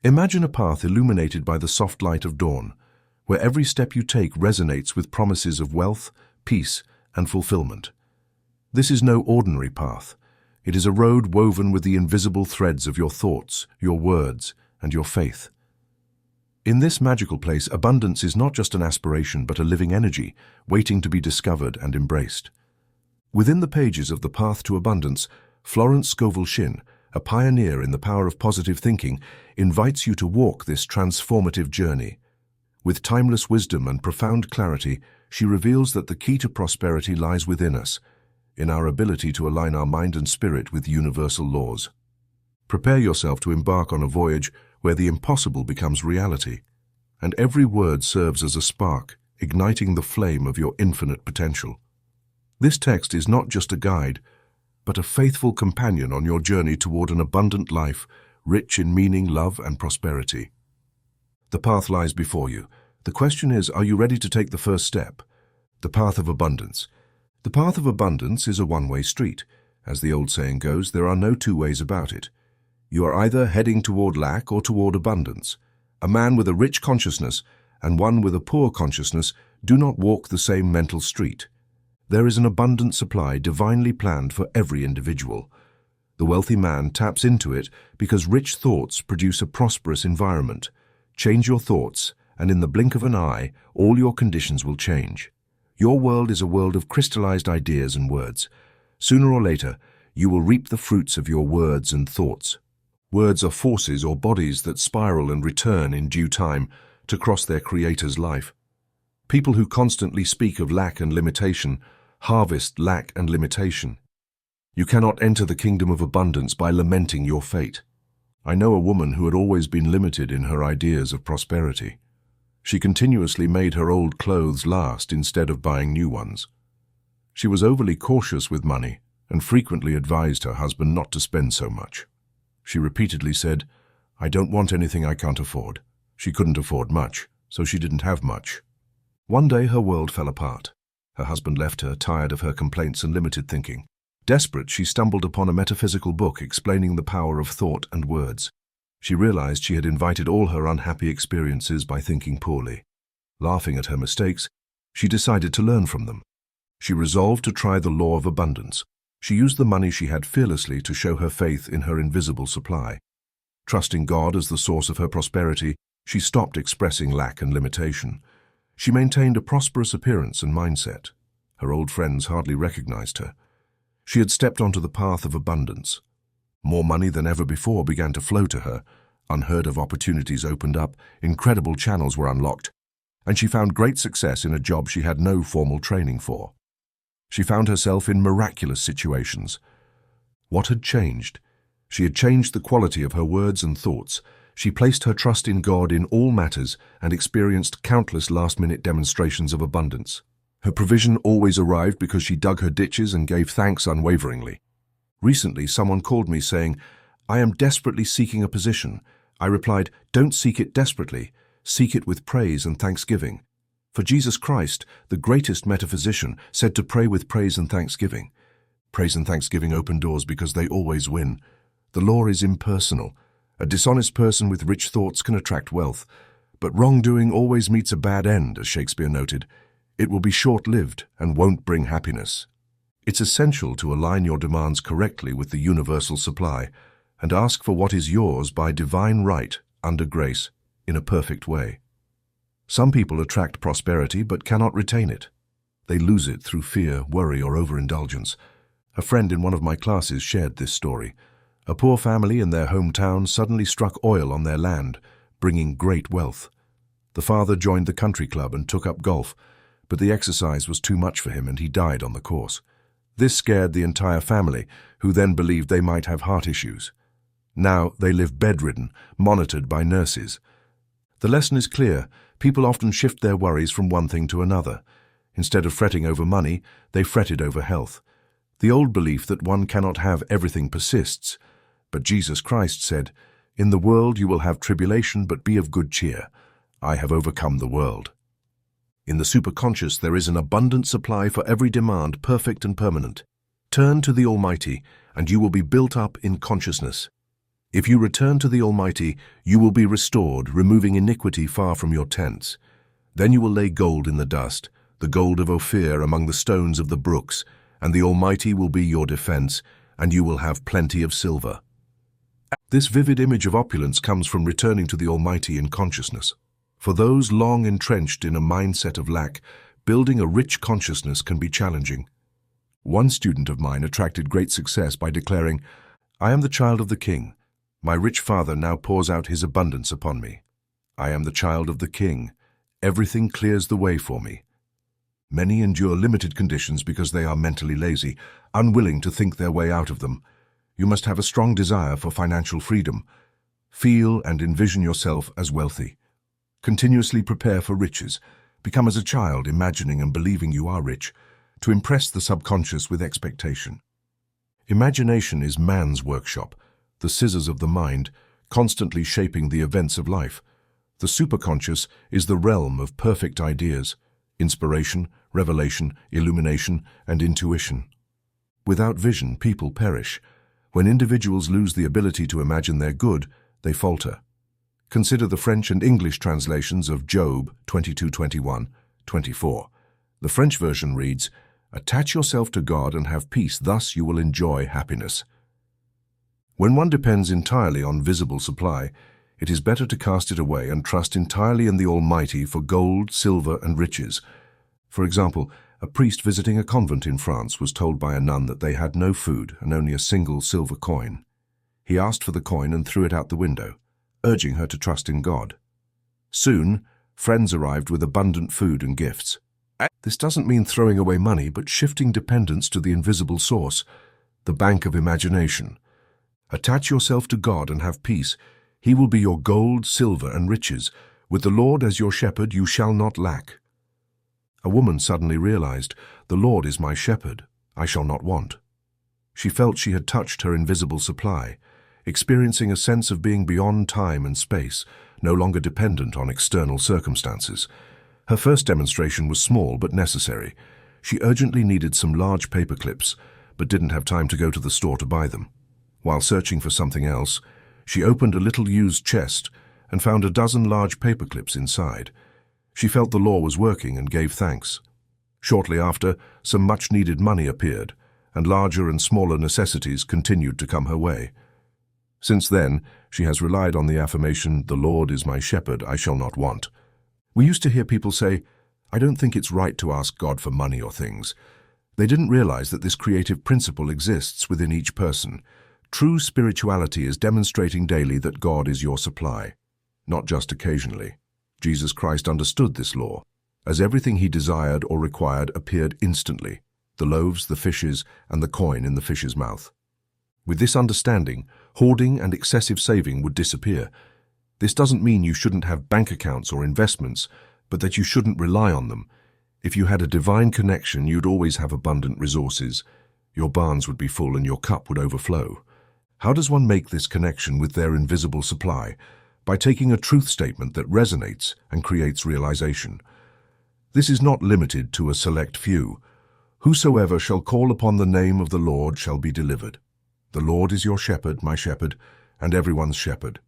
Imagine a path illuminated by the soft light of dawn, where every step you take resonates with promises of wealth, peace, and fulfillment. This is no ordinary path. It is a road woven with the invisible threads of your thoughts, your words, and your faith. In this magical place, abundance is not just an aspiration but a living energy, waiting to be discovered and embraced. Within the pages of The Path to Abundance, Florence Scovel Shinn, a pioneer in the power of positive thinking, invites you to walk this transformative journey. With timeless wisdom and profound clarity, she reveals that the key to prosperity lies within us, in our ability to align our mind and spirit with universal laws. Prepare yourself to embark on a voyage where the impossible becomes reality, and every word serves as a spark, igniting the flame of your infinite potential. This text is not just a guide, but a faithful companion on your journey toward an abundant life, rich in meaning, love, and prosperity. The path lies before you. The question is, are you ready to take the first step? The path of abundance. The path of abundance is a one-way street. As the old saying goes, there are no two ways about it. You are either heading toward lack or toward abundance. A man with a rich consciousness and one with a poor consciousness do not walk the same mental street. There is an abundant supply divinely planned for every individual. The wealthy man taps into it because rich thoughts produce a prosperous environment. Change your thoughts, and in the blink of an eye, all your conditions will change. Your world is a world of crystallized ideas and words. Sooner or later, you will reap the fruits of your words and thoughts. Words are forces or bodies that spiral and return in due time to cross their creator's life. People who constantly speak of lack and limitation harvest lack and limitation. You cannot enter the kingdom of abundance by lamenting your fate. I know a woman who had always been limited in her ideas of prosperity. She continuously made her old clothes last instead of buying new ones. She was overly cautious with money and frequently advised her husband not to spend so much. She repeatedly said, "I don't want anything I can't afford." She couldn't afford much, so she didn't have much. One day her world fell apart. Her husband left her, tired of her complaints and limited thinking. Desperate, she stumbled upon a metaphysical book explaining the power of thought and words. She realized she had invited all her unhappy experiences by thinking poorly. Laughing at her mistakes, she decided to learn from them. She resolved to try the law of abundance. She used the money she had fearlessly to show her faith in her invisible supply. Trusting God as the source of her prosperity, she stopped expressing lack and limitation. She maintained a prosperous appearance and mindset. Her old friends hardly recognized her. She had stepped onto the path of abundance. More money than ever before began to flow to her. Unheard of opportunities opened up, incredible channels were unlocked, and she found great success in a job she had no formal training for. She found herself in miraculous situations. What had changed? She had changed the quality of her words and thoughts. She placed her trust in God in all matters and experienced countless last-minute demonstrations of abundance. Her provision always arrived because she dug her ditches and gave thanks unwaveringly. Recently, someone called me saying, "I am desperately seeking a position." I replied, "Don't seek it desperately. Seek it with praise and thanksgiving." For Jesus Christ, the greatest metaphysician, said to pray with praise and thanksgiving. Praise and thanksgiving open doors because they always win. The law is impersonal. A dishonest person with rich thoughts can attract wealth, but wrongdoing always meets a bad end, as Shakespeare noted. It will be short-lived and won't bring happiness. It's essential to align your demands correctly with the universal supply and ask for what is yours by divine right, under grace, in a perfect way. Some people attract prosperity but cannot retain it. They lose it through fear, worry, or overindulgence. A friend in one of my classes shared this story. A poor family in their hometown suddenly struck oil on their land, bringing great wealth. The father joined the country club and took up golf, but the exercise was too much for him and he died on the course. This scared the entire family, who then believed they might have heart issues. Now they live bedridden, monitored by nurses. The lesson is clear. People often shift their worries from one thing to another. Instead of fretting over money, they fretted over health. The old belief that one cannot have everything persists. But Jesus Christ said, "In the world you will have tribulation, but be of good cheer. I have overcome the world." In the Superconscious there is an abundant supply for every demand, perfect and permanent. Turn to the Almighty, and you will be built up in consciousness. If you return to the Almighty, you will be restored, removing iniquity far from your tents. Then you will lay gold in the dust, the gold of Ophir among the stones of the brooks, and the Almighty will be your defense, and you will have plenty of silver. This vivid image of opulence comes from returning to the Almighty in consciousness. For those long entrenched in a mindset of lack, building a rich consciousness can be challenging. One student of mine attracted great success by declaring, "I am the child of the King. My rich Father now pours out his abundance upon me. I am the child of the King. Everything clears the way for me." Many endure limited conditions because they are mentally lazy, unwilling to think their way out of them. You must have a strong desire for financial freedom. Feel and envision yourself as wealthy. Continuously prepare for riches. Become as a child, imagining and believing you are rich, to impress the subconscious with expectation. Imagination is man's workshop, the scissors of the mind, constantly shaping the events of life. The superconscious is the realm of perfect ideas, inspiration, revelation, illumination, and intuition. Without vision, people perish. When individuals lose the ability to imagine their good, they falter. Consider the French and English translations of Job 22:21-24. The French version reads, "Attach yourself to God and have peace, thus you will enjoy happiness." When one depends entirely on visible supply, it is better to cast it away and trust entirely in the Almighty for gold, silver, and riches. For example, a priest visiting a convent in France was told by a nun that they had no food and only a single silver coin. He asked for the coin and threw it out the window, urging her to trust in God. Soon, friends arrived with abundant food and gifts. This doesn't mean throwing away money, but shifting dependence to the invisible source, the bank of imagination. Attach yourself to God and have peace. He will be your gold, silver, and riches. With the Lord as your shepherd, you shall not lack. A woman suddenly realized, "The Lord is my shepherd. I shall not want." She felt she had touched her invisible supply, experiencing a sense of being beyond time and space, no longer dependent on external circumstances. Her first demonstration was small but necessary. She urgently needed some large paper clips, but didn't have time to go to the store to buy them. While searching for something else, she opened a little used chest and found a dozen large paper clips inside. She felt the law was working and gave thanks. Shortly after, some much-needed money appeared, and larger and smaller necessities continued to come her way. Since then, she has relied on the affirmation, "The Lord is my shepherd, I shall not want." We used to hear people say, "I don't think it's right to ask God for money or things." They didn't realize that this creative principle exists within each person. True spirituality is demonstrating daily that God is your supply, not just occasionally. Jesus Christ understood this law, as everything he desired or required appeared instantly, the loaves, the fishes, and the coin in the fish's mouth. With this understanding, hoarding and excessive saving would disappear. This doesn't mean you shouldn't have bank accounts or investments, but that you shouldn't rely on them. If you had a divine connection, you'd always have abundant resources. Your barns would be full and your cup would overflow. How does one make this connection with their invisible supply? By taking a truth statement that resonates and creates realization. This is not limited to a select few. "Whosoever shall call upon the name of the Lord shall be delivered. The Lord is your shepherd, my shepherd, and everyone's shepherd."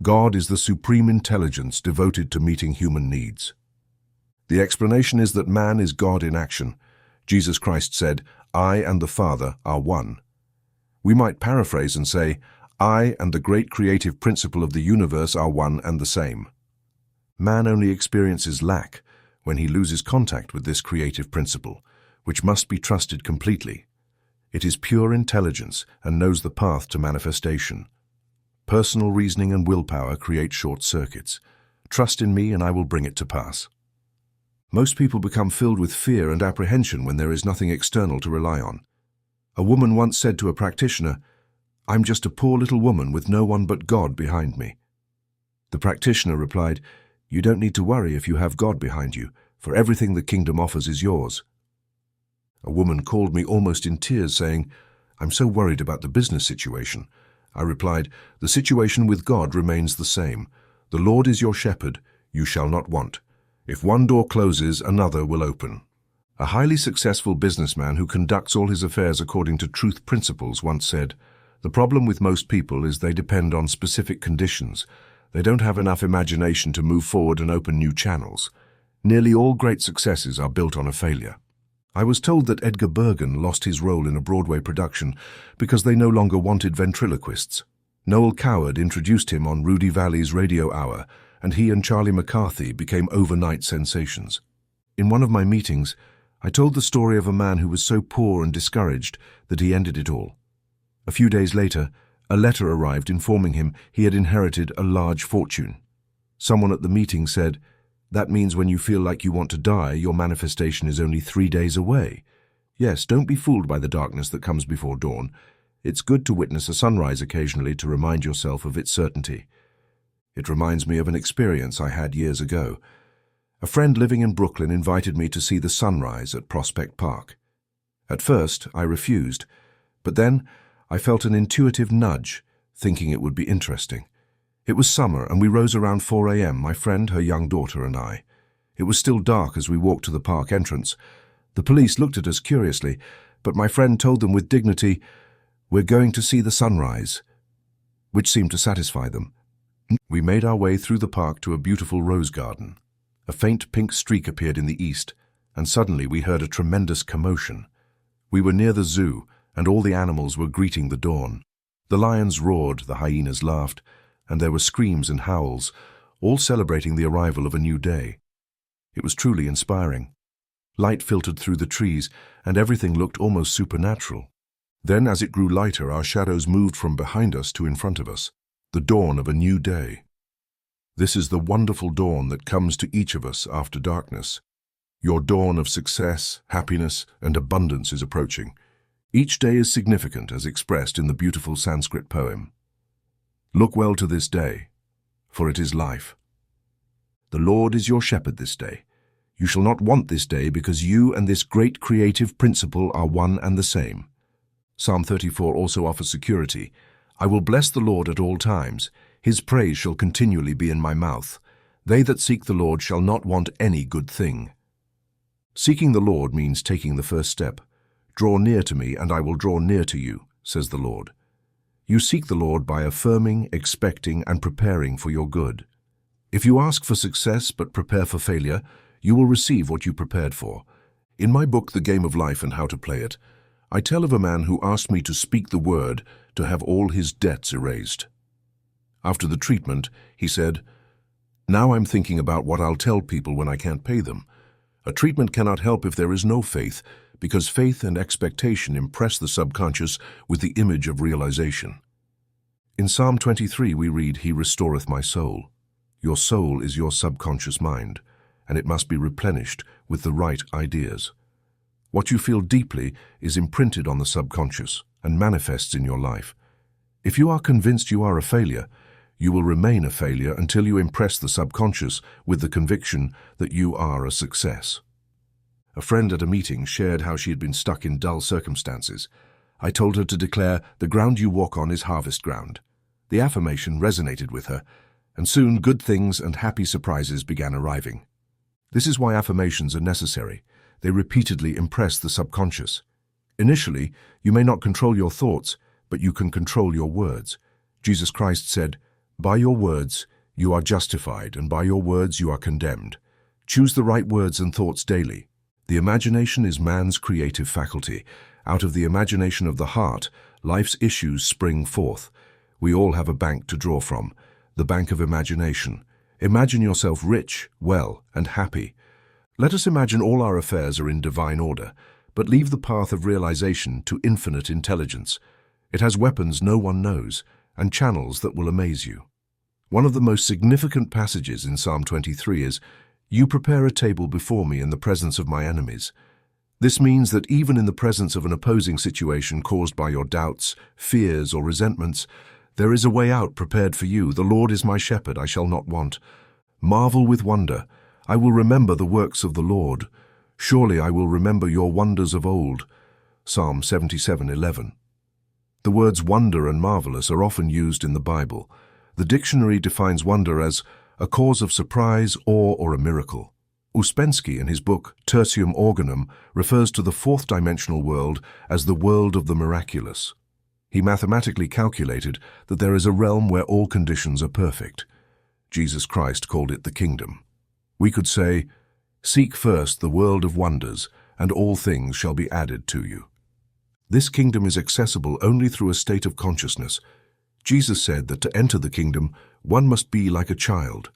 God is the supreme intelligence devoted to meeting human needs. The explanation is that man is God in action. Jesus Christ said, "I and the Father are one." We might paraphrase and say, "I and the great creative principle of the universe are one and the same." Man only experiences lack when he loses contact with this creative principle, which must be trusted completely. It is pure intelligence and knows the path to manifestation. Personal reasoning and willpower create short circuits. Trust in me and I will bring it to pass. Most people become filled with fear and apprehension when there is nothing external to rely on. A woman once said to a practitioner, "I'm just a poor little woman with no one but God behind me." The practitioner replied, "You don't need to worry if you have God behind you, for everything the kingdom offers is yours." A woman called me almost in tears saying, "I'm so worried about the business situation." I replied, "The situation with God remains the same. The Lord is your shepherd, you shall not want. If one door closes, another will open." A highly successful businessman who conducts all his affairs according to truth principles once said, The problem with most people is they depend on specific conditions. They don't have enough imagination to move forward and open new channels. Nearly all great successes are built on a failure. I was told that Edgar Bergen lost his role in a Broadway production because they no longer wanted ventriloquists. Noel Coward introduced him on Rudy Valley's Radio Hour, and he and Charlie McCarthy became overnight sensations. In one of my meetings, I told the story of a man who was so poor and discouraged that he ended it all. A few days later, a letter arrived informing him he had inherited a large fortune. Someone at the meeting said, "That means when you feel like you want to die, your manifestation is only 3 days away. Yes, don't be fooled by the darkness that comes before dawn. It's good to witness a sunrise occasionally to remind yourself of its certainty." It reminds me of an experience I had years ago. A friend living in Brooklyn invited me to see the sunrise at Prospect Park. At first, I refused, but then I felt an intuitive nudge, thinking it would be interesting. It was summer, and we rose around 4 a.m., my friend, her young daughter, and I. It was still dark as we walked to the park entrance. The police looked at us curiously, but my friend told them with dignity, "We're going to see the sunrise," which seemed to satisfy them. We made our way through the park to a beautiful rose garden. A faint pink streak appeared in the east, and suddenly we heard a tremendous commotion. We were near the zoo, and all the animals were greeting the dawn. The lions roared, the hyenas laughed, and there were screams and howls, all celebrating the arrival of a new day. It was truly inspiring. Light filtered through the trees, and everything looked almost supernatural. Then, as it grew lighter, our shadows moved from behind us to in front of us, the dawn of a new day. This is the wonderful dawn that comes to each of us after darkness. Your dawn of success, happiness, and abundance is approaching. Each day is significant as expressed in the beautiful Sanskrit poem. Look well to this day, for it is life. The Lord is your shepherd this day. You shall not want this day because you and this great creative principle are one and the same. Psalm 34 also offers security. I will bless the Lord at all times. His praise shall continually be in my mouth. They that seek the Lord shall not want any good thing. Seeking the Lord means taking the first step. Draw near to me, and I will draw near to you, says the Lord. You seek the Lord by affirming, expecting, and preparing for your good. If you ask for success but prepare for failure, you will receive what you prepared for. In my book, The Game of Life and How to Play It, I tell of a man who asked me to speak the word to have all his debts erased. After the treatment, he said, "Now I'm thinking about what I'll tell people when I can't pay them. A treatment cannot help if there is no faith, because faith and expectation impress the subconscious with the image of realization." In Psalm 23 we read, "He restoreth my soul." Your soul is your subconscious mind, and it must be replenished with the right ideas. What you feel deeply is imprinted on the subconscious and manifests in your life. If you are convinced you are a failure, you will remain a failure until you impress the subconscious with the conviction that you are a success. A friend at a meeting shared how she had been stuck in dull circumstances. I told her to declare, "The ground you walk on is harvest ground." The affirmation resonated with her, and soon good things and happy surprises began arriving. This is why affirmations are necessary. They repeatedly impress the subconscious. Initially, you may not control your thoughts, but you can control your words. Jesus Christ said, "By your words you are justified, and by your words you are condemned." Choose the right words and thoughts daily. The imagination is man's creative faculty. Out of the imagination of the heart, life's issues spring forth. We all have a bank to draw from, the bank of imagination. Imagine yourself rich, well, and happy. Let us imagine all our affairs are in divine order, but leave the path of realization to infinite intelligence. It has weapons no one knows, and channels that will amaze you. One of the most significant passages in Psalm 23 is, "You prepare a table before me in the presence of my enemies." This means that even in the presence of an opposing situation caused by your doubts, fears, or resentments, there is a way out prepared for you. The Lord is my shepherd, I shall not want. Marvel with wonder. I will remember the works of the Lord. Surely I will remember your wonders of old. Psalm 77:11. The words wonder and marvelous are often used in the Bible. The dictionary defines wonder as a cause of surprise, awe, or a miracle. Ouspensky, in his book Tertium Organum, refers to the fourth dimensional world as the world of the miraculous. He mathematically calculated that there is a realm where all conditions are perfect. Jesus Christ called it the kingdom. We could say, "Seek first the world of wonders, and all things shall be added to you." This kingdom is accessible only through a state of consciousness. Jesus said that to enter the kingdom, one must be like a child.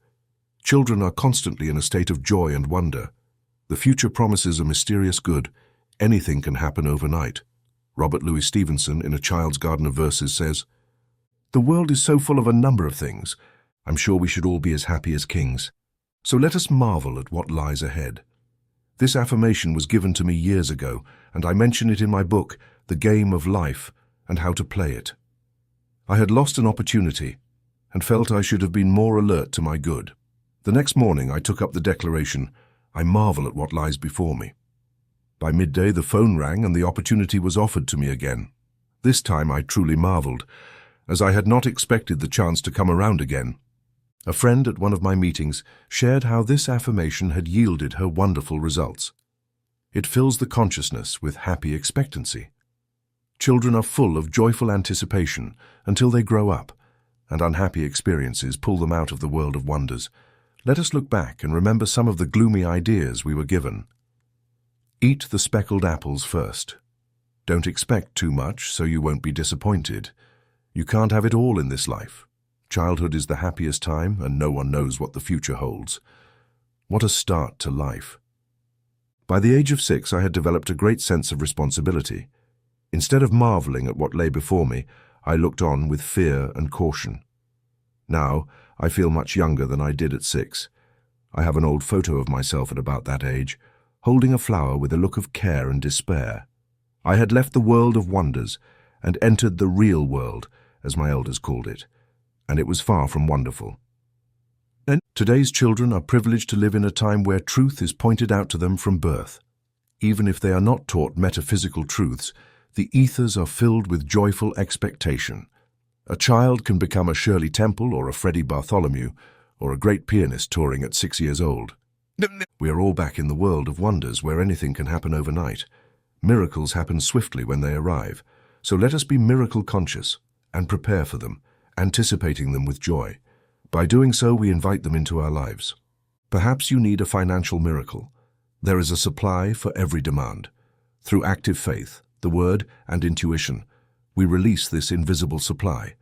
Children are constantly in a state of joy and wonder. The future promises a mysterious good. Anything can happen overnight. Robert Louis Stevenson, in A Child's Garden of Verses, says, "The world is so full of a number of things. I'm sure we should all be as happy as kings. So let us marvel at what lies ahead." This affirmation was given to me years ago, and I mention it in my book, The Game of Life, and How to Play It. I had lost an opportunity and felt I should have been more alert to my good. The next morning I took up the declaration, "I marvel at what lies before me." By midday the phone rang and the opportunity was offered to me again. This time I truly marveled, as I had not expected the chance to come around again. A friend at one of my meetings shared how this affirmation had yielded her wonderful results. It fills the consciousness with happy expectancy. Children are full of joyful anticipation until they grow up, and unhappy experiences pull them out of the world of wonders. Let us look back and remember some of the gloomy ideas we were given. Eat the speckled apples first. Don't expect too much so you won't be disappointed. You can't have it all in this life. Childhood is the happiest time, and no one knows what the future holds. What a start to life. By the age of 6, I had developed a great sense of responsibility. Instead of marveling at what lay before me, I looked on with fear and caution. Now, I feel much younger than I did at 6. I have an old photo of myself at about that age, holding a flower with a look of care and despair. I had left the world of wonders and entered the real world, as my elders called it, and it was far from wonderful. And today's children are privileged to live in a time where truth is pointed out to them from birth. Even if they are not taught metaphysical truths, the ethers are filled with joyful expectation. A child can become a Shirley Temple or a Freddie Bartholomew, or a great pianist touring at 6 years old. We are all back in the world of wonders where anything can happen overnight. Miracles happen swiftly when they arrive, so let us be miracle conscious and prepare for them, anticipating them with joy. By doing so, we invite them into our lives. Perhaps you need a financial miracle. There is a supply for every demand. Through active faith, the word, and intuition, we release this invisible supply.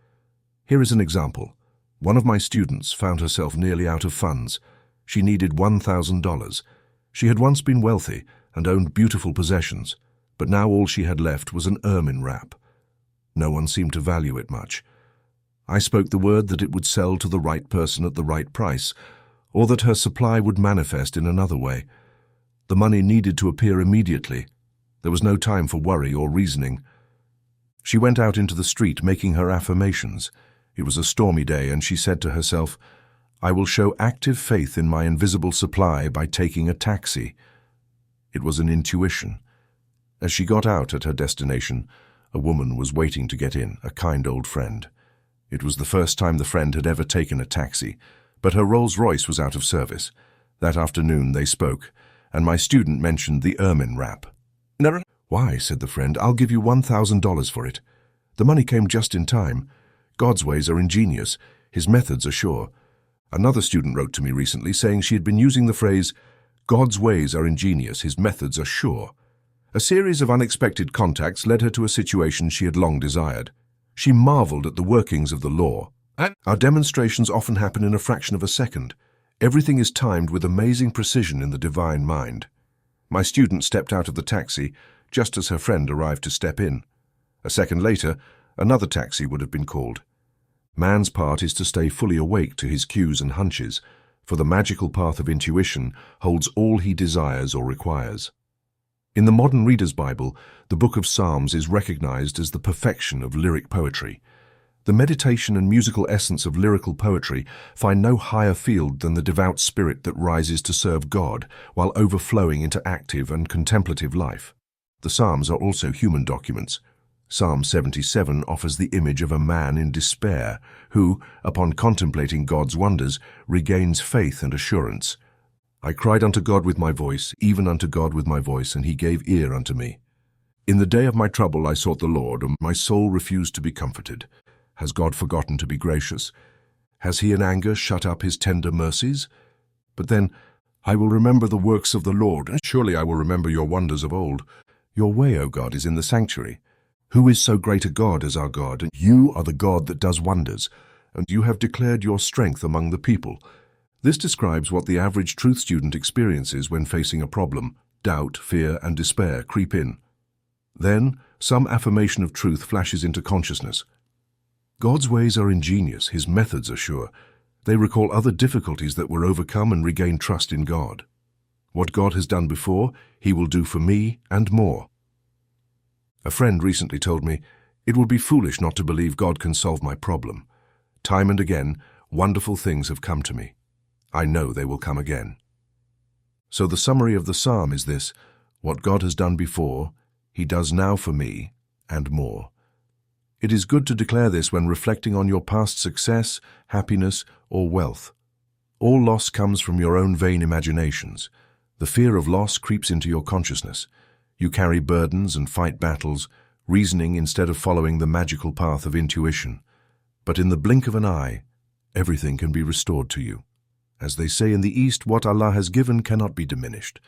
Here is an example. One of my students found herself nearly out of funds. She needed $1,000. She had once been wealthy and owned beautiful possessions, but now all she had left was an ermine wrap. No one seemed to value it much. I spoke the word that it would sell to the right person at the right price, or that her supply would manifest in another way. The money needed to appear immediately. There was no time for worry or reasoning. She went out into the street making her affirmations. It was a stormy day, and she said to herself, "I will show active faith in my invisible supply by taking a taxi." It was an intuition. As she got out at her destination, a woman was waiting to get in, a kind old friend. It was the first time the friend had ever taken a taxi, but her Rolls-Royce was out of service. That afternoon they spoke, and my student mentioned the ermine wrap. "Why," said the friend, "I'll give you $1,000 for it." The money came just in time. God's ways are ingenious. His methods are sure. Another student wrote to me recently saying she had been using the phrase, "God's ways are ingenious, his methods are sure." A series of unexpected contacts led her to a situation she had long desired. She marveled at the workings of the law. Our demonstrations often happen in a fraction of a second. Everything is timed with amazing precision in the divine mind. My student stepped out of the taxi just as her friend arrived to step in. A second later, another taxi would have been called. Man's part is to stay fully awake to his cues and hunches, for the magical path of intuition holds all he desires or requires. In the modern Reader's Bible, the book of Psalms is recognized as the perfection of lyric poetry. The meditation and musical essence of lyrical poetry find no higher field than the devout spirit that rises to serve God while overflowing into active and contemplative life. The Psalms are also human documents. Psalm 77 offers the image of a man in despair who, upon contemplating God's wonders, regains faith and assurance. "I cried unto God with my voice, even unto God with my voice, and he gave ear unto me." In the day of my trouble I sought the Lord, and my soul refused to be comforted. Has God forgotten to be gracious? Has he in anger shut up his tender mercies? But then, I will remember the works of the Lord, and surely I will remember your wonders of old. Your way, O God, is in the sanctuary. Who is so great a God as our God? And you are the God that does wonders, and you have declared your strength among the people. This describes what the average truth student experiences when facing a problem. Doubt, fear, and despair creep in. Then, some affirmation of truth flashes into consciousness. God's ways are ingenious, his methods are sure. They recall other difficulties that were overcome and regain trust in God. What God has done before, he will do for me and more. A friend recently told me, "It would be foolish not to believe God can solve my problem. Time and again, wonderful things have come to me. I know they will come again." So the summary of the psalm is this: what God has done before, he does now for me and more. It is good to declare this when reflecting on your past success, happiness, or wealth. All loss comes from your own vain imaginations. The fear of loss creeps into your consciousness. You carry burdens and fight battles, reasoning instead of following the magical path of intuition. But in the blink of an eye, everything can be restored to you. As they say in the East, what Allah has given cannot be diminished.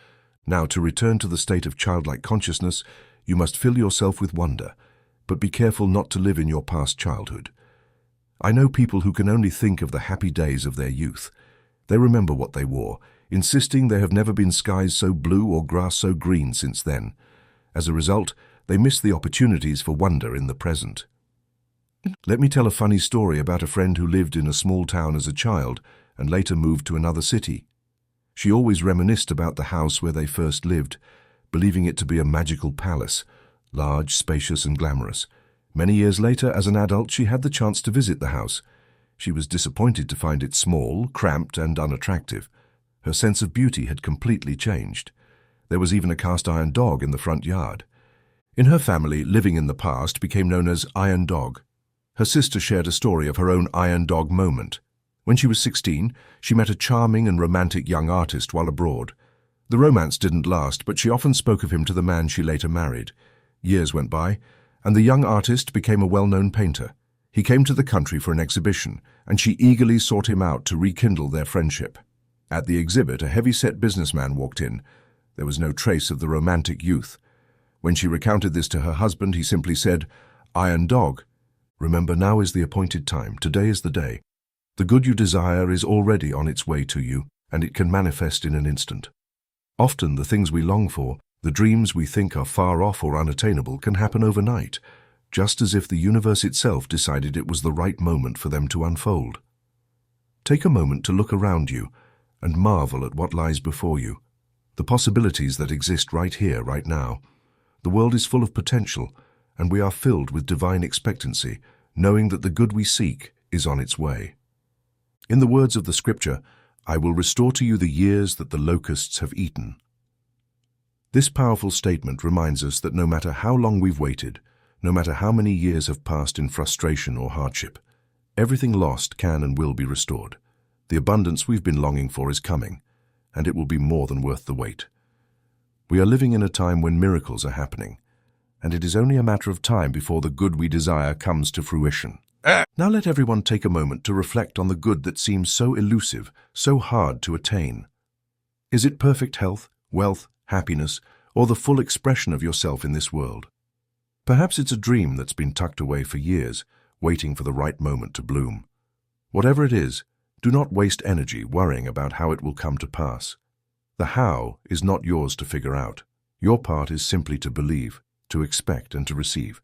Now, to return to the state of childlike consciousness, you must fill yourself with wonder, but be careful not to live in your past childhood. I know people who can only think of the happy days of their youth. They remember what they wore, insisting there have never been skies so blue or grass so green since then. As a result, they miss the opportunities for wonder in the present. Let me tell a funny story about a friend who lived in a small town as a child and later moved to another city. She always reminisced about the house where they first lived, believing it to be a magical palace, large, spacious, and glamorous. Many years later, as an adult, she had the chance to visit the house. She was disappointed to find it small, cramped, and unattractive. Her sense of beauty had completely changed. There was even a cast-iron dog in the front yard. In her family, living in the past became known as Iron Dog. Her sister shared a story of her own Iron Dog moment. When she was 16, she met a charming and romantic young artist while abroad. The romance didn't last, but she often spoke of him to the man she later married. Years went by, and the young artist became a well-known painter. He came to the country for an exhibition, and she eagerly sought him out to rekindle their friendship. At the exhibit, a heavy-set businessman walked in. There was no trace of the romantic youth. When she recounted this to her husband, he simply said, "Iron Dog, remember, now is the appointed time. Today is the day. The good you desire is already on its way to you, and it can manifest in an instant." Often the things we long for, the dreams we think are far off or unattainable, can happen overnight, just as if the universe itself decided it was the right moment for them to unfold. Take a moment to look around you and marvel at what lies before you, the possibilities that exist right here, right now. The world is full of potential, and we are filled with divine expectancy, knowing that the good we seek is on its way. In the words of the scripture, "I will restore to you the years that the locusts have eaten." This powerful statement reminds us that no matter how long we've waited, no matter how many years have passed in frustration or hardship, everything lost can and will be restored. The abundance we've been longing for is coming, and it will be more than worth the wait. We are living in a time when miracles are happening, and it is only a matter of time before the good we desire comes to fruition. Now let everyone take a moment to reflect on the good that seems so elusive, so hard to attain. Is it perfect health, wealth, happiness, or the full expression of yourself in this world? Perhaps it's a dream that's been tucked away for years, waiting for the right moment to bloom. Whatever it is, do not waste energy worrying about how it will come to pass. The how is not yours to figure out. Your part is simply to believe, to expect, and to receive.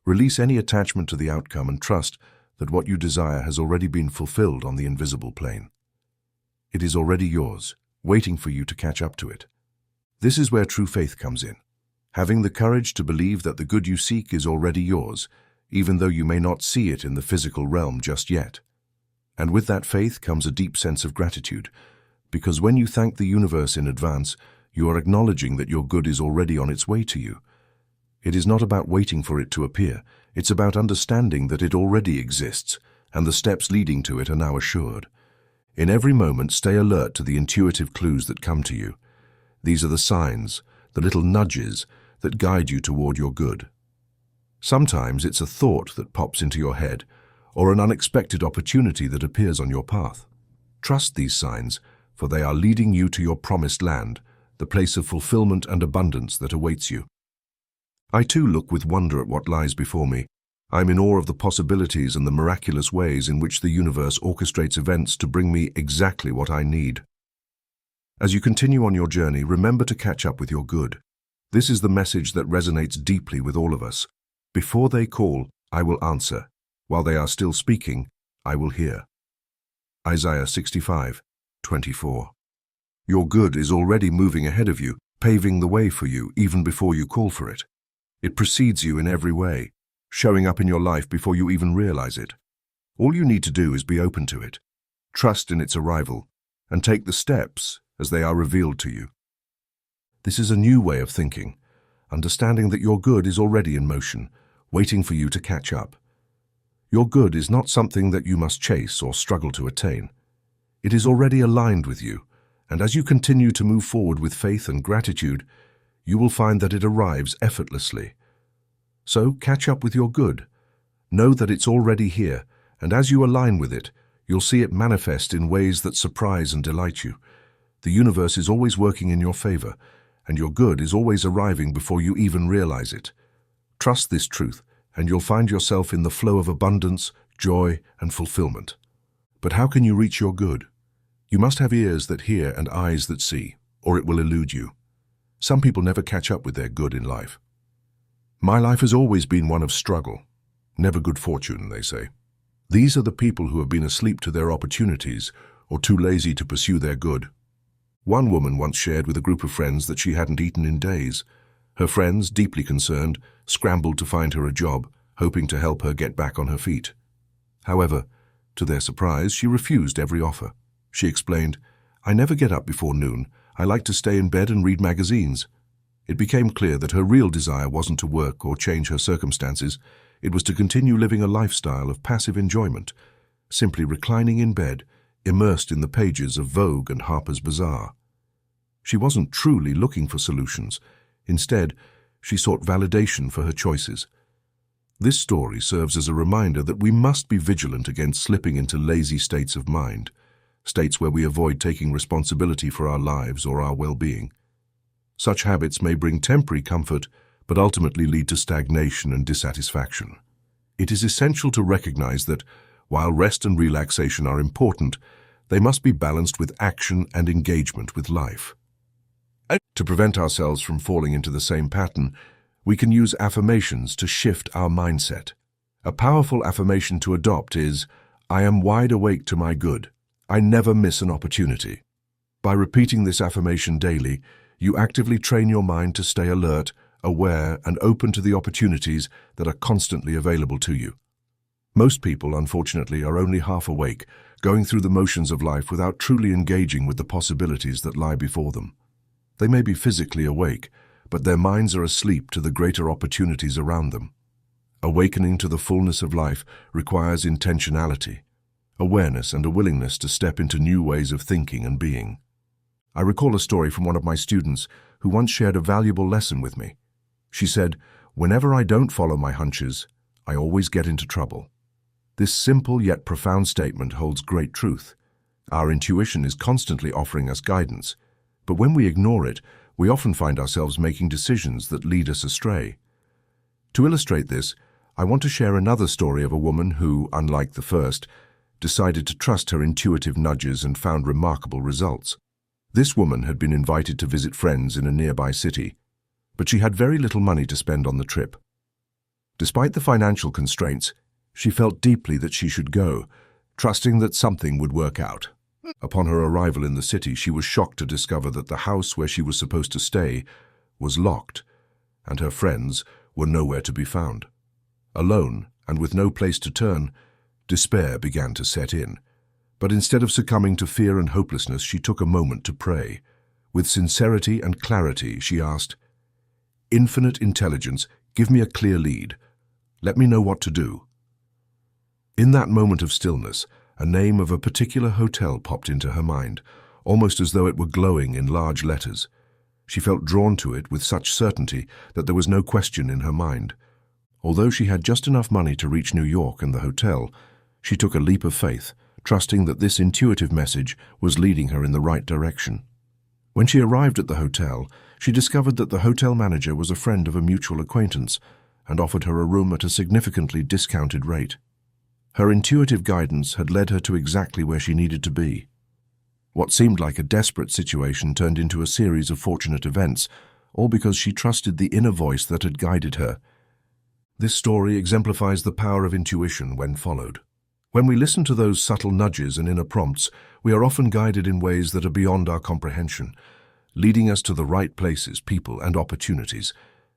Release any attachment to the outcome and trust that what you desire has already been fulfilled on the invisible plane. It is already yours, waiting for you to catch up to it. This is where true faith comes in, having the courage to believe that the good you seek is already yours, even though you may not see it in the physical realm just yet. And with that faith comes a deep sense of gratitude, because when you thank the universe in advance, you are acknowledging that your good is already on its way to you. It is not about waiting for it to appear, it's about understanding that it already exists, and the steps leading to it are now assured. In every moment, stay alert to the intuitive clues that come to you. These are the signs, the little nudges, that guide you toward your good. Sometimes it's a thought that pops into your head, or an unexpected opportunity that appears on your path. Trust these signs, for they are leading you to your promised land, the place of fulfillment and abundance that awaits you. I too look with wonder at what lies before me. I'm in awe of the possibilities and the miraculous ways in which the universe orchestrates events to bring me exactly what I need. As you continue on your journey, remember to catch up with your good. This is the message that resonates deeply with all of us. Before they call, I will answer. While they are still speaking, I will hear. Isaiah 65:24. Your good is already moving ahead of you, paving the way for you even before you call for it. It precedes you in every way, showing up in your life before you even realize it. All you need to do is be open to it, trust in its arrival, and take the steps as they are revealed to you. This is a new way of thinking, understanding that your good is already in motion, waiting for you to catch up. Your good is not something that you must chase or struggle to attain. It is already aligned with you, and as you continue to move forward with faith and gratitude, you will find that it arrives effortlessly. So catch up with your good. Know that it's already here, and as you align with it, you'll see it manifest in ways that surprise and delight you. The universe is always working in your favor, and your good is always arriving before you even realize it. Trust this truth, and you'll find yourself in the flow of abundance, joy, and fulfillment. But how can you reach your good? You must have ears that hear and eyes that see, or it will elude you. Some people never catch up with their good in life. My life has always been one of struggle, never good fortune, they say. These are the people who have been asleep to their opportunities or too lazy to pursue their good. One woman once shared with a group of friends that she hadn't eaten in days. Her friends, deeply concerned, scrambled to find her a job, hoping to help her get back on her feet. However, to their surprise, she refused every offer. She explained, "I never get up before noon. I like to stay in bed and read magazines." It became clear that her real desire wasn't to work or change her circumstances. It was to continue living a lifestyle of passive enjoyment, simply reclining in bed, immersed in the pages of Vogue and Harper's Bazaar. She wasn't truly looking for solutions. Instead, she sought validation for her choices. This story serves as a reminder that we must be vigilant against slipping into lazy states of mind, states where we avoid taking responsibility for our lives or our well-being. Such habits may bring temporary comfort, but ultimately lead to stagnation and dissatisfaction. It is essential to recognize that, while rest and relaxation are important, they must be balanced with action and engagement with life. To prevent ourselves from falling into the same pattern, we can use affirmations to shift our mindset. A powerful affirmation to adopt is, "I am wide awake to my good. I never miss an opportunity." By repeating this affirmation daily, you actively train your mind to stay alert, aware, and open to the opportunities that are constantly available to you. Most people, unfortunately, are only half awake, going through the motions of life without truly engaging with the possibilities that lie before them. They may be physically awake, but their minds are asleep to the greater opportunities around them. Awakening to the fullness of life requires intentionality, awareness, and a willingness to step into new ways of thinking and being. I recall a story from one of my students who once shared a valuable lesson with me. She said, "Whenever I don't follow my hunches, I always get into trouble." This simple yet profound statement holds great truth. Our intuition is constantly offering us guidance, but when we ignore it, we often find ourselves making decisions that lead us astray. To illustrate this, I want to share another story of a woman who, unlike the first, decided to trust her intuitive nudges and found remarkable results. This woman had been invited to visit friends in a nearby city, but she had very little money to spend on the trip. Despite the financial constraints, she felt deeply that she should go, trusting that something would work out. Upon her arrival in the city, she was shocked to discover that the house where she was supposed to stay was locked, and her friends were nowhere to be found. Alone, and with no place to turn, despair began to set in. But instead of succumbing to fear and hopelessness, she took a moment to pray. With sincerity and clarity, she asked, "Infinite intelligence, give me a clear lead. Let me know what to do." In that moment of stillness, a name of a particular hotel popped into her mind, almost as though it were glowing in large letters. She felt drawn to it with such certainty that there was no question in her mind. Although she had just enough money to reach New York and the hotel, she took a leap of faith, trusting that this intuitive message was leading her in the right direction. When she arrived at the hotel, she discovered that the hotel manager was a friend of a mutual acquaintance and offered her a room at a significantly discounted rate. Her intuitive guidance had led her to exactly where she needed to be. What seemed like a desperate situation turned into a series of fortunate events, all because she trusted the inner voice that had guided her. This story exemplifies the power of intuition when followed. When we listen to those subtle nudges and inner prompts, we are often guided in ways that are beyond our comprehension, leading us to the right places, people, and opportunities.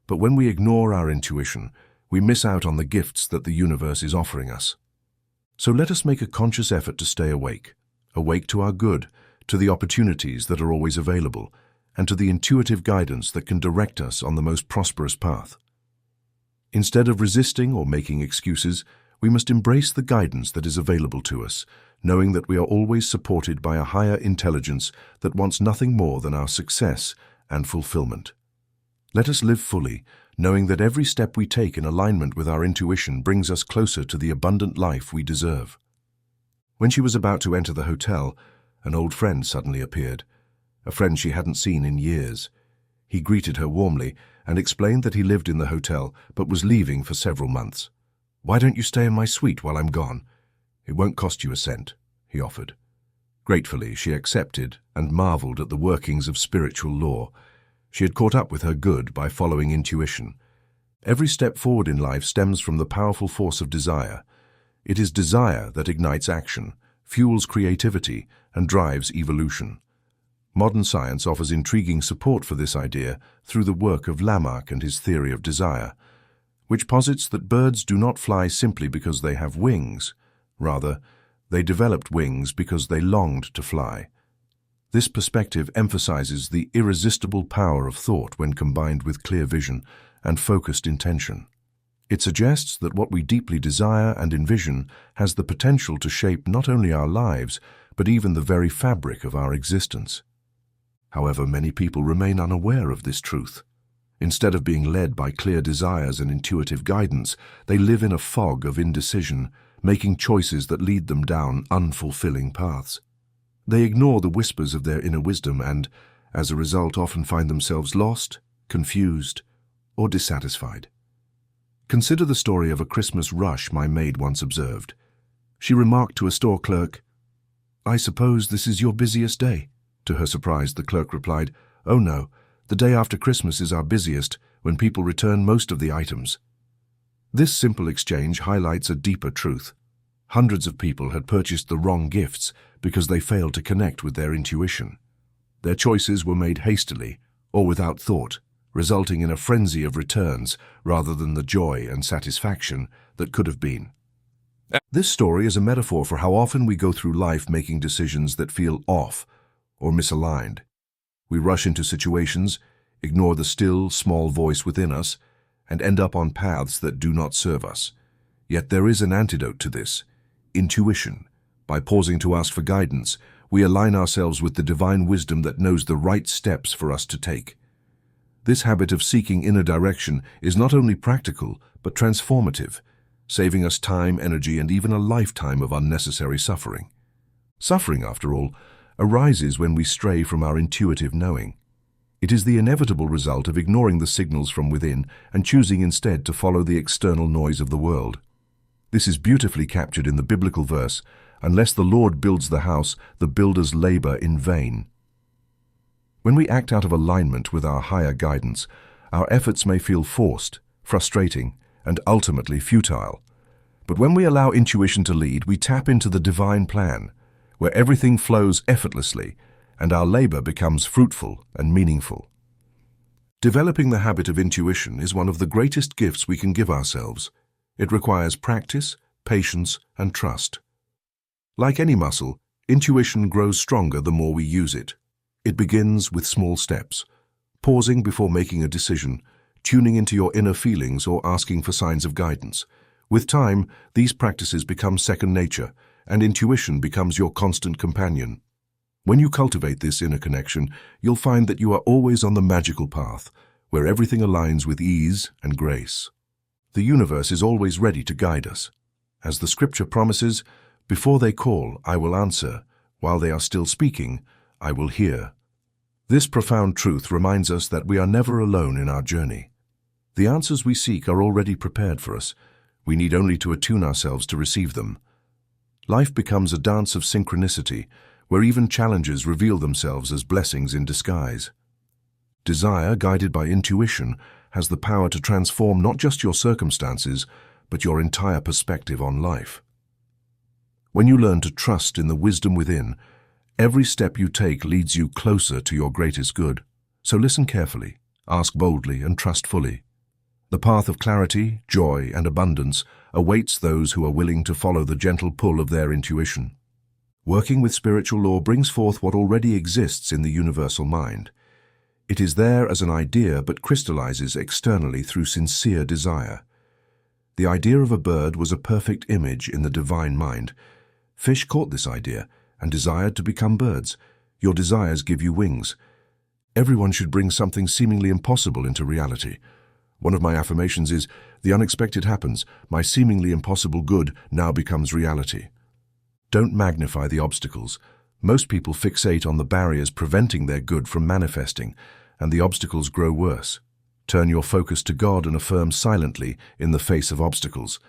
But when we ignore our intuition, we miss out on the gifts that the universe is offering us. So let us make a conscious effort to stay awake to our good, to the opportunities that are always available, and to the intuitive guidance that can direct us on the most prosperous path. Instead of resisting or making excuses, we must embrace the guidance that is available to us, knowing that we are always supported by a higher intelligence that wants nothing more than our success and fulfillment. Let us live fully, knowing that every step we take in alignment with our intuition brings us closer to the abundant life we deserve. When she was about to enter the hotel, an old friend suddenly appeared, a friend she hadn't seen in years. He greeted her warmly and explained that he lived in the hotel but was leaving for several months. "Why don't you stay in my suite while I'm gone? It won't cost you a cent," he offered. Gratefully, she accepted and marveled at the workings of spiritual law. She had caught up with her good by following intuition. Every step forward in life stems from the powerful force of desire. It is desire that ignites action, fuels creativity, and drives evolution. Modern science offers intriguing support for this idea through the work of Lamarck and his theory of desire, which posits that birds do not fly simply because they have wings. Rather, they developed wings because they longed to fly. This perspective emphasizes the irresistible power of thought when combined with clear vision and focused intention. It suggests that what we deeply desire and envision has the potential to shape not only our lives, but even the very fabric of our existence. However, many people remain unaware of this truth. Instead of being led by clear desires and intuitive guidance, they live in a fog of indecision, making choices that lead them down unfulfilling paths. They ignore the whispers of their inner wisdom and, as a result, often find themselves lost, confused, or dissatisfied. Consider the story of a Christmas rush my maid once observed. She remarked to a store clerk, "I suppose this is your busiest day?" To her surprise, the clerk replied, "Oh no, the day after Christmas is our busiest, when people return most of the items." This simple exchange highlights a deeper truth. Hundreds of people had purchased the wrong gifts because they failed to connect with their intuition. Their choices were made hastily or without thought, resulting in a frenzy of returns rather than the joy and satisfaction that could have been. This story is a metaphor for how often we go through life making decisions that feel off or misaligned. We rush into situations, ignore the still, small voice within us, and end up on paths that do not serve us. Yet there is an antidote to this: intuition. By pausing to ask for guidance, we align ourselves with the divine wisdom that knows the right steps for us to take. This habit of seeking inner direction is not only practical, but transformative, saving us time, energy, and even a lifetime of unnecessary suffering. Suffering, after all, arises when we stray from our intuitive knowing. It is the inevitable result of ignoring the signals from within and choosing instead to follow the external noise of the world. This is beautifully captured in the biblical verse, "Unless the Lord builds the house, the builders labor in vain." When we act out of alignment with our higher guidance, our efforts may feel forced, frustrating, and ultimately futile. But when we allow intuition to lead, we tap into the divine plan, where everything flows effortlessly and our labor becomes fruitful and meaningful. Developing the habit of intuition is one of the greatest gifts we can give ourselves. It requires practice, patience, and trust. Like any muscle, intuition grows stronger the more we use it. It begins with small steps, pausing before making a decision, tuning into your inner feelings, or asking for signs of guidance. With time, these practices become second nature, and intuition becomes your constant companion. When you cultivate this inner connection, you'll find that you are always on the magical path, where everything aligns with ease and grace. The universe is always ready to guide us. As the scripture promises, before they call, I will answer. While they are still speaking, I will hear. This profound truth reminds us that we are never alone in our journey. The answers we seek are already prepared for us. We need only to attune ourselves to receive them. Life becomes a dance of synchronicity, where even challenges reveal themselves as blessings in disguise. Desire, guided by intuition, has the power to transform not just your circumstances, but your entire perspective on life. When you learn to trust in the wisdom within, every step you take leads you closer to your greatest good. So listen carefully, ask boldly, and trust fully. The path of clarity, joy, and abundance awaits those who are willing to follow the gentle pull of their intuition. Working with spiritual law brings forth what already exists in the universal mind. It is there as an idea but crystallizes externally through sincere desire. The idea of a bird was a perfect image in the divine mind. Fish caught this idea and desired to become birds. Your desires give you wings. Everyone should bring something seemingly impossible into reality. One of my affirmations is, the unexpected happens, my seemingly impossible good now becomes reality. Don't magnify the obstacles. Most people fixate on the barriers preventing their good from manifesting, and the obstacles grow worse. Turn your focus to God and affirm silently in the face of obstacles.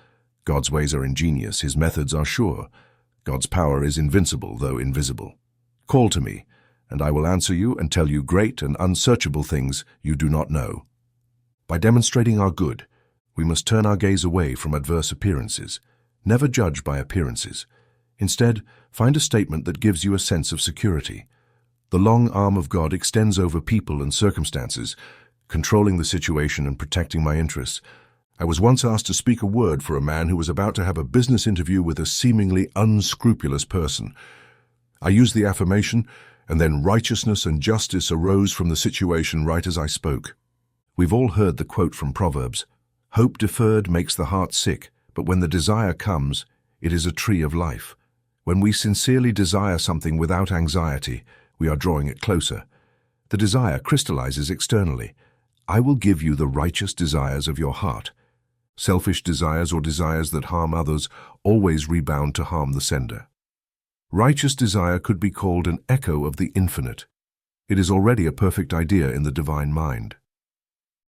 God's ways are ingenious, His methods are sure. God's power is invincible, though invisible. Call to me, and I will answer you and tell you great and unsearchable things you do not know. By demonstrating our good, we must turn our gaze away from adverse appearances. Never judge by appearances. Instead, find a statement that gives you a sense of security. The long arm of God extends over people and circumstances, controlling the situation and protecting my interests. I was once asked to speak a word for a man who was about to have a business interview with a seemingly unscrupulous person. I used the affirmation, and then righteousness and justice arose from the situation right as I spoke. We've all heard the quote from Proverbs, "Hope deferred makes the heart sick, but when the desire comes, it is a tree of life." When we sincerely desire something without anxiety, we are drawing it closer. The desire crystallizes externally. I will give you the righteous desires of your heart. Selfish desires or desires that harm others always rebound to harm the sender. Righteous desire could be called an echo of the infinite. It is already a perfect idea in the divine mind.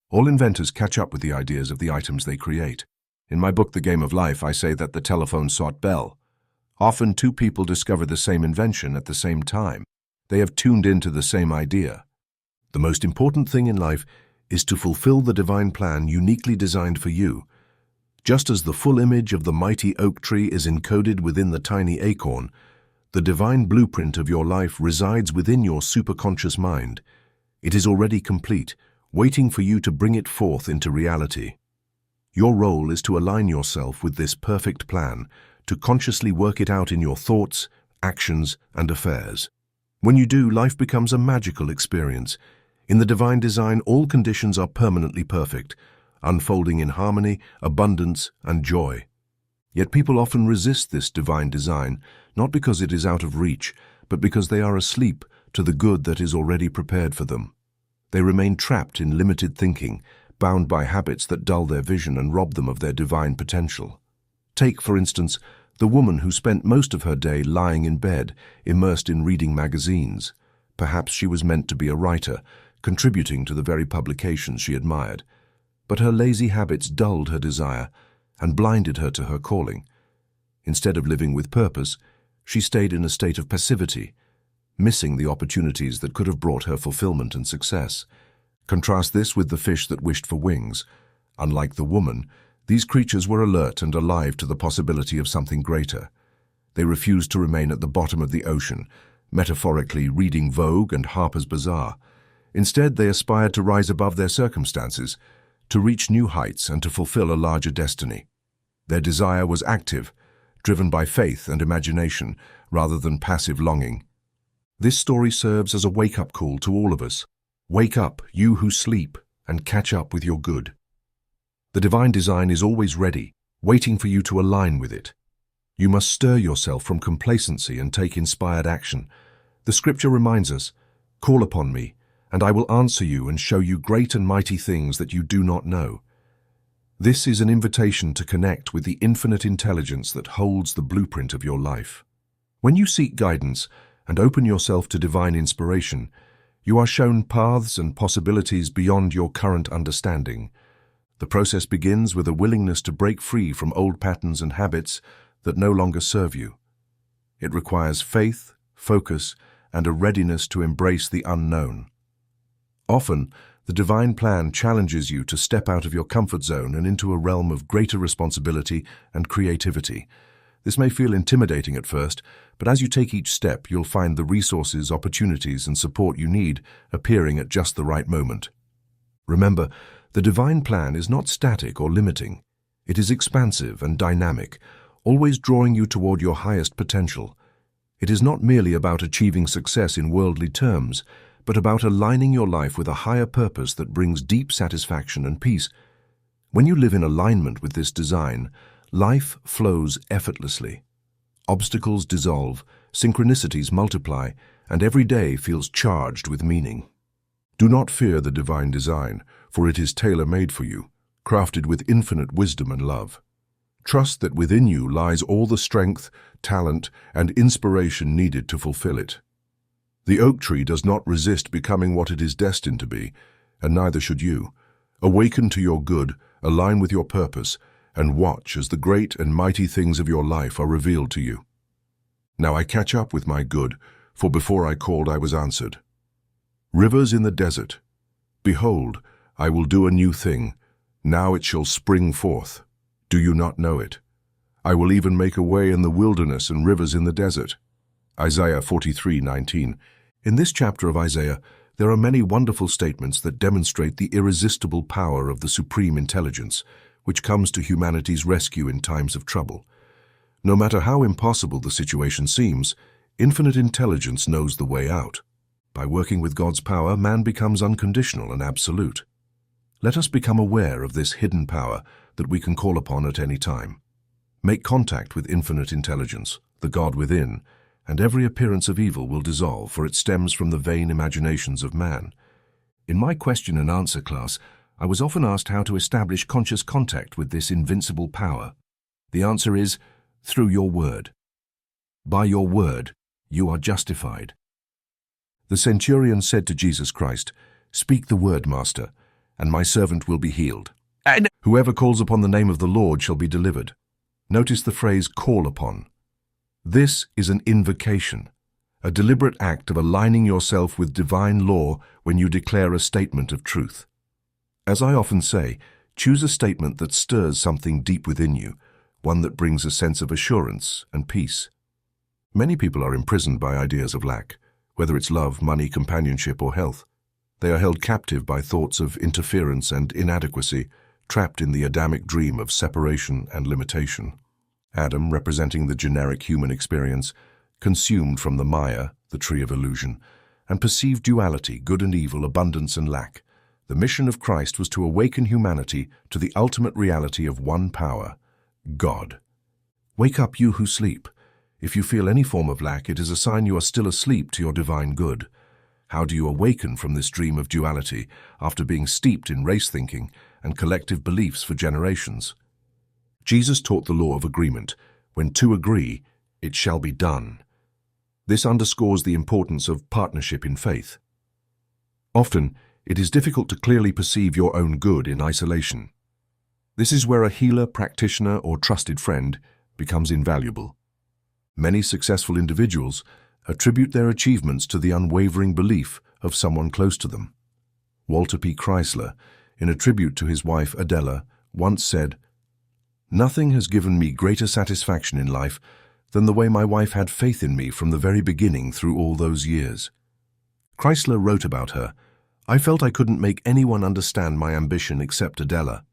All inventors catch up with the ideas of the items they create. In my book, The Game of Life, I say that the telephone sought Bell. Often two people discover the same invention at the same time. They have tuned into the same idea. The most important thing in life is to fulfill the divine plan uniquely designed for you. Just as the full image of the mighty oak tree is encoded within the tiny acorn, the divine blueprint of your life resides within your superconscious mind. It is already complete, waiting for you to bring it forth into reality. Your role is to align yourself with this perfect plan, to consciously work it out in your thoughts, actions, and affairs. When you do, life becomes a magical experience. In the divine design, all conditions are permanently perfect, unfolding in harmony, abundance, and joy. Yet people often resist this divine design, not because it is out of reach, but because they are asleep to the good that is already prepared for them. They remain trapped in limited thinking, bound by habits that dull their vision and rob them of their divine potential. Take, for instance, the woman who spent most of her day lying in bed, immersed in reading magazines. Perhaps she was meant to be a writer, contributing to the very publications she admired. But her lazy habits dulled her desire and blinded her to her calling. Instead of living with purpose, she stayed in a state of passivity, missing the opportunities that could have brought her fulfillment and success. Contrast this with the fish that wished for wings. Unlike the woman, these creatures were alert and alive to the possibility of something greater. They refused to remain at the bottom of the ocean, metaphorically reading Vogue and Harper's Bazaar. Instead, they aspired to rise above their circumstances, to reach new heights and to fulfill a larger destiny. Their desire was active, driven by faith and imagination rather than passive longing. This story serves as a wake-up call to all of us. Wake up, you who sleep, and catch up with your good. The divine design is always ready, waiting for you to align with it. You must stir yourself from complacency and take inspired action. The scripture reminds us, "Call upon me, and I will answer you and show you great and mighty things that you do not know." This is an invitation to connect with the infinite intelligence that holds the blueprint of your life. When you seek guidance and open yourself to divine inspiration, you are shown paths and possibilities beyond your current understanding. The process begins with a willingness to break free from old patterns and habits that no longer serve you. It requires faith, focus, and a readiness to embrace the unknown. Often, the divine plan challenges you to step out of your comfort zone and into a realm of greater responsibility and creativity. This may feel intimidating at first, but as you take each step, you'll find the resources, opportunities, and support you need appearing at just the right moment. Remember, the divine plan is not static or limiting. It is expansive and dynamic, always drawing you toward your highest potential. It is not merely about achieving success in worldly terms, but about aligning your life with a higher purpose that brings deep satisfaction and peace. When you live in alignment with this design, life flows effortlessly. Obstacles dissolve, synchronicities multiply, and every day feels charged with meaning. Do not fear the divine design, for it is tailor-made for you, crafted with infinite wisdom and love. Trust that within you lies all the strength, talent, and inspiration needed to fulfill it. The oak tree does not resist becoming what it is destined to be, and neither should you. Awaken to your good, align with your purpose, and watch as the great and mighty things of your life are revealed to you. Now I catch up with my good, for before I called I was answered. Rivers in the desert. Behold, I will do a new thing. Now it shall spring forth. Do you not know it? I will even make a way in the wilderness and rivers in the desert. Isaiah 43:19. In this chapter of Isaiah, there are many wonderful statements that demonstrate the irresistible power of the supreme intelligence, which comes to humanity's rescue in times of trouble. No matter how impossible the situation seems, infinite intelligence knows the way out. By working with God's power, man becomes unconditional and absolute. Let us become aware of this hidden power that we can call upon at any time. Make contact with infinite intelligence, the God within, and every appearance of evil will dissolve, for it stems from the vain imaginations of man. In my question and answer class, I was often asked how to establish conscious contact with this invincible power. The answer is, through your word. By your word, you are justified. The centurion said to Jesus Christ, "Speak the word, Master, and my servant will be healed. And whoever calls upon the name of the Lord shall be delivered." Notice the phrase "call upon." This is an invocation, a deliberate act of aligning yourself with divine law when you declare a statement of truth. As I often say, choose a statement that stirs something deep within you, one that brings a sense of assurance and peace. Many people are imprisoned by ideas of lack, whether it's love, money, companionship, or health. They are held captive by thoughts of interference and inadequacy, trapped in the Adamic dream of separation and limitation. Adam, representing the generic human experience, consumed from the Maya, the tree of illusion, and perceived duality, good and evil, abundance and lack. The mission of Christ was to awaken humanity to the ultimate reality of one power, God. Wake up, you who sleep. If you feel any form of lack, it is a sign you are still asleep to your divine good. How do you awaken from this dream of duality after being steeped in race thinking and collective beliefs for generations? Jesus taught the law of agreement. When two agree, it shall be done. This underscores the importance of partnership in faith. Often, it is difficult to clearly perceive your own good in isolation. This is where a healer, practitioner, or trusted friend becomes invaluable. Many successful individuals attribute their achievements to the unwavering belief of someone close to them. Walter P. Chrysler, in a tribute to his wife Adela, once said, "Nothing has given me greater satisfaction in life than the way my wife had faith in me from the very beginning through all those years." Chrysler wrote about her, "I felt I couldn't make anyone understand my ambition except Adela.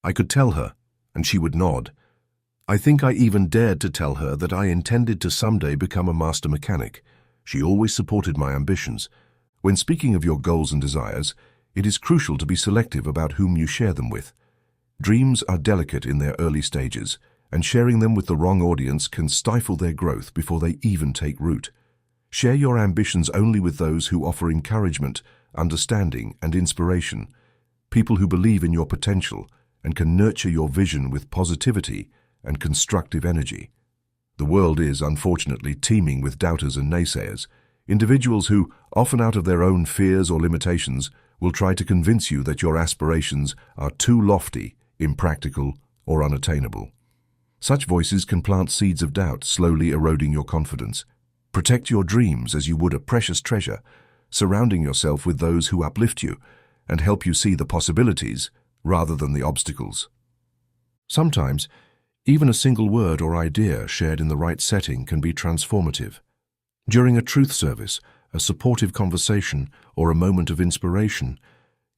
I could tell her, and she would nod. I think I even dared to tell her that I intended to someday become a master mechanic. She always supported my ambitions. When speaking of your goals and desires, it is crucial to be selective about whom you share them with. Dreams are delicate in their early stages, and sharing them with the wrong audience can stifle their growth before they even take root. Share your ambitions only with those who offer encouragement, understanding, and inspiration, people who believe in your potential and can nurture your vision with positivity and constructive energy. The world is, unfortunately, teeming with doubters and naysayers, individuals who, often out of their own fears or limitations, will try to convince you that your aspirations are too lofty, impractical, or unattainable. Such voices can plant seeds of doubt, slowly eroding your confidence. Protect your dreams as you would a precious treasure, surrounding yourself with those who uplift you and help you see the possibilities rather than the obstacles. Sometimes, even a single word or idea shared in the right setting can be transformative. During a truth service, a supportive conversation, or a moment of inspiration,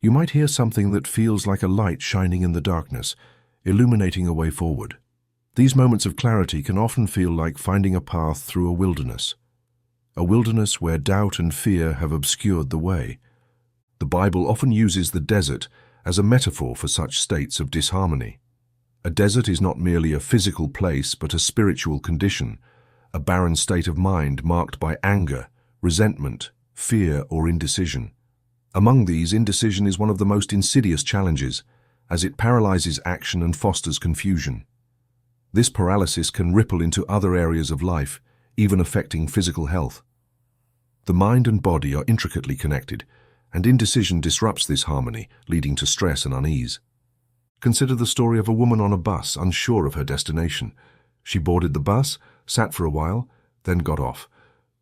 you might hear something that feels like a light shining in the darkness, illuminating a way forward. These moments of clarity can often feel like finding a path through a wilderness where doubt and fear have obscured the way. The Bible often uses the desert as a metaphor for such states of disharmony. A desert is not merely a physical place but a spiritual condition, a barren state of mind marked by anger, resentment, fear, or indecision. Among these, indecision is one of the most insidious challenges, as it paralyzes action and fosters confusion. This paralysis can ripple into other areas of life, even affecting physical health. The mind and body are intricately connected, and indecision disrupts this harmony, leading to stress and unease. Consider the story of a woman on a bus, unsure of her destination. She boarded the bus, sat for a while, then got off,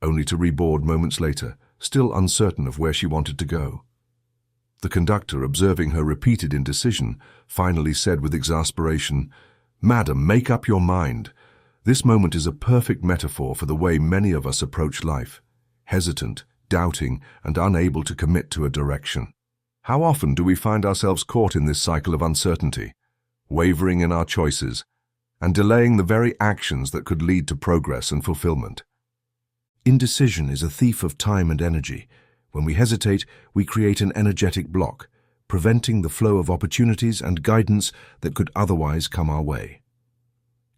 only to reboard moments later, still uncertain of where she wanted to go. The conductor, observing her repeated indecision, finally said with exasperation, "Madam, make up your mind." This moment is a perfect metaphor for the way many of us approach life, hesitant, doubting, and unable to commit to a direction. How often do we find ourselves caught in this cycle of uncertainty, wavering in our choices, and delaying the very actions that could lead to progress and fulfillment? Indecision is a thief of time and energy. When we hesitate, we create an energetic block, preventing the flow of opportunities and guidance that could otherwise come our way.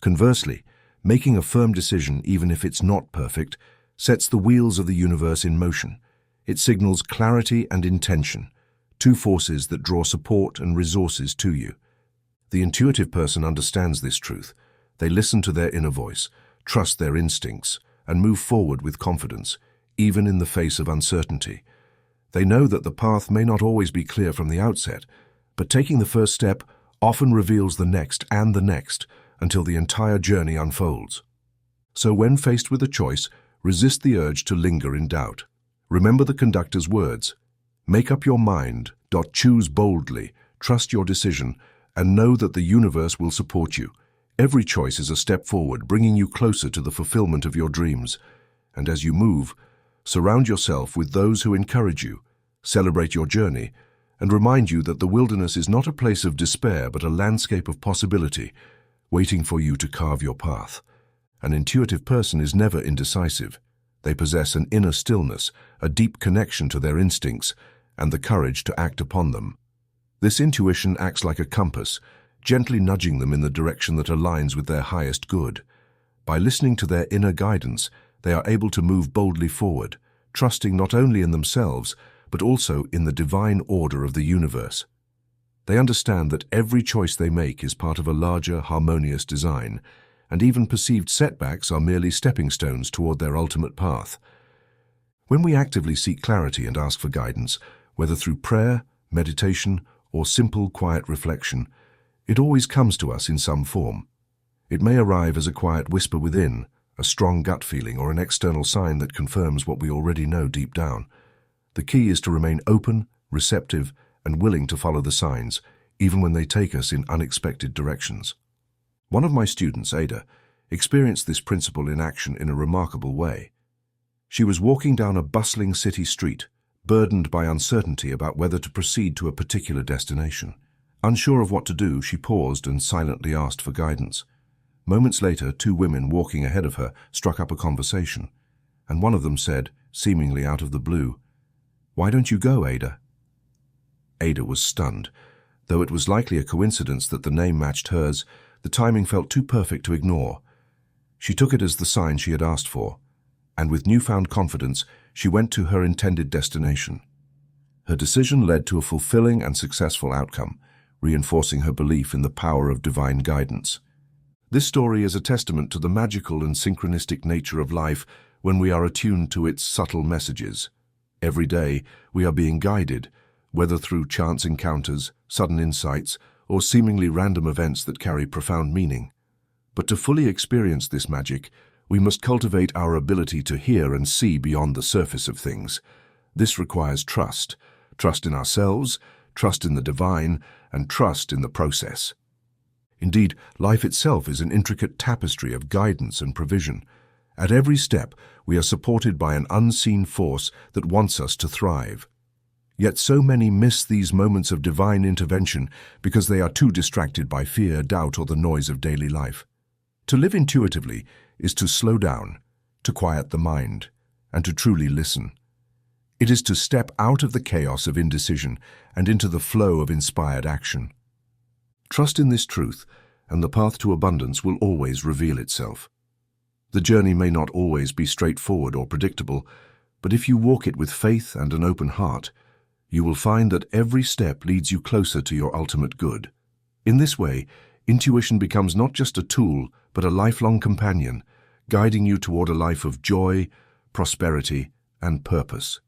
Conversely, making a firm decision, even if it's not perfect, sets the wheels of the universe in motion. It signals clarity and intention, two forces that draw support and resources to you. The intuitive person understands this truth. They listen to their inner voice, trust their instincts, and move forward with confidence, even in the face of uncertainty. They know that the path may not always be clear from the outset, but taking the first step often reveals the next and the next until the entire journey unfolds. So when faced with a choice, resist the urge to linger in doubt. Remember the conductor's words. Make up your mind, choose boldly, trust your decision, and know that the universe will support you. Every choice is a step forward, bringing you closer to the fulfillment of your dreams. And as you move, surround yourself with those who encourage you, celebrate your journey, and remind you that the wilderness is not a place of despair but a landscape of possibility, waiting for you to carve your path. An intuitive person is never indecisive. They possess an inner stillness, a deep connection to their instincts, and the courage to act upon them. This intuition acts like a compass, gently nudging them in the direction that aligns with their highest good. By listening to their inner guidance, they are able to move boldly forward, trusting not only in themselves, but also in the divine order of the universe. They understand that every choice they make is part of a larger, harmonious design, and even perceived setbacks are merely stepping stones toward their ultimate path. When we actively seek clarity and ask for guidance, whether through prayer, meditation, or simple, quiet reflection, it always comes to us in some form. It may arrive as a quiet whisper within, a strong gut feeling, or an external sign that confirms what we already know deep down. The key is to remain open, receptive, and willing to follow the signs, even when they take us in unexpected directions. One of my students, Ada, experienced this principle in action in a remarkable way. She was walking down a bustling city street, burdened by uncertainty about whether to proceed to a particular destination. Unsure of what to do, she paused and silently asked for guidance. Moments later, two women walking ahead of her struck up a conversation, and one of them said, seemingly out of the blue, "Why don't you go, Ada?" Ada was stunned. Though it was likely a coincidence that the name matched hers, the timing felt too perfect to ignore. She took it as the sign she had asked for. and with newfound confidence, she went to her intended destination. Her decision led to a fulfilling and successful outcome, reinforcing her belief in the power of divine guidance. This story is a testament to the magical and synchronistic nature of life when we are attuned to its subtle messages. Every day, we are being guided, whether through chance encounters, sudden insights, or seemingly random events that carry profound meaning. But to fully experience this magic, we must cultivate our ability to hear and see beyond the surface of things. This requires trust in ourselves, trust in the divine, and trust in the process. Indeed, life itself is an intricate tapestry of guidance and provision. At every step, we are supported by an unseen force that wants us to thrive. Yet so many miss these moments of divine intervention because they are too distracted by fear, doubt, or the noise of daily life. To live intuitively is to slow down, to quiet the mind, and to truly listen. It is to step out of the chaos of indecision and into the flow of inspired action. Trust in this truth, and the path to abundance will always reveal itself. The journey may not always be straightforward or predictable, but if you walk it with faith and an open heart, you will find that every step leads you closer to your ultimate good. In this way, intuition becomes not just a tool, but a lifelong companion, guiding you toward a life of joy, prosperity, and purpose.